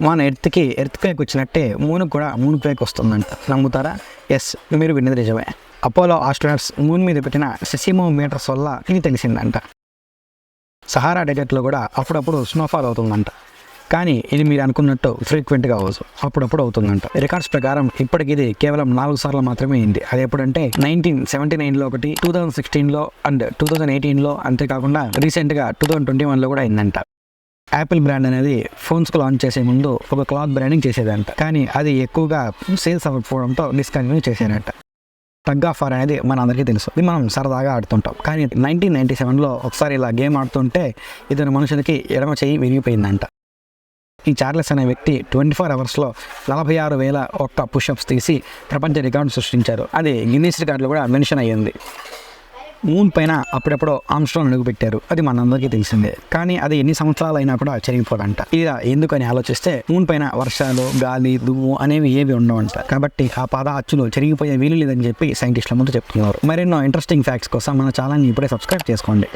మన ఎర్త్క్వేక్ వచ్చినట్టే మూన్కి కూడా మూన్క్వేక్ వస్తుందంట. నమ్ముతారా? ఎస్, మీరు విన్నది నిజమే. అపోలో ఆస్ట్రోనట్స్ మూన్ మీద పెట్టిన సెసిమోమీటర్స్ వల్ల ఇది తెలిసిందంట. సహారా డెజర్ట్లో కూడా అప్పుడప్పుడు స్నోఫాల్ అవుతుందంట. కానీ ఇది మీరు అనుకున్నట్టు ఫ్రీక్వెంట్గా అవ్వదు, అప్పుడప్పుడు అవుతుందంట. రికార్డ్స్ ప్రకారం ఇప్పటికి ఇది కేవలం 4 సార్లు మాత్రమే అయింది. అది ఎప్పుడంటే 1979లో ఒకటి, 2016లో అండ్ 2018లో, అంతేకాకుండా రీసెంట్గా 2021లో కూడా అయిందంట. యాపిల్ బ్రాండ్ అనేది ఫోన్స్కు లాంచ్ చేసే ముందు ఒక క్లాత్ బ్రాండింగ్ చేసేదంట. కానీ అది ఎక్కువగా సేల్స్ అవ్వకపోవడంతో డిస్కంటిన్యూ చేశారంట. టగ్ ఆఫ్ వార్ అనేది మన అందరికీ తెలుసు, ఇది మనం సరదాగా ఆడుతుంటాం. కానీ 1997లో ఒకసారి ఇలా గేమ్ ఆడుతుంటే ఇద్దరు మనుషులకి ఎడమ చెయ్యి విరిగిపోయిందంట. ఈ చార్లెస్ అనే వ్యక్తి 24 అవర్స్లో 46,001 పుషప్స్ తీసి ప్రపంచ రికార్డు సృష్టించారు. అది గిన్నీస్ రికార్డులో కూడా మెన్షన్ అయ్యింది. మూన్ పైన అప్పుడెప్పుడో ఆమ్స్ట్రాంగ్ అడుగుపెట్టారు, అది మనందరికీ తెలిసిందే. కానీ అది ఎన్ని సంవత్సరాలు అయినా కూడా చెరిగిపోదంట. ఇలా ఎందుకని ఆలోచిస్తే మూన్ పైన వర్షాలు, గాలి, దుమ్ము అనేవి ఏవి ఉండవంట. కాబట్టి ఆ పాద అచ్చులు చెరిగిపోయే వీలు లేదని చెప్పి సైంటిస్టుల ముందు చెప్తున్నారు. మరెన్నో ఇంట్రెస్టింగ్ ఫ్యాక్ట్స్ కోసం మన ఛానల్ని ఇప్పుడే సబ్స్క్రైబ్ చేసుకోండి.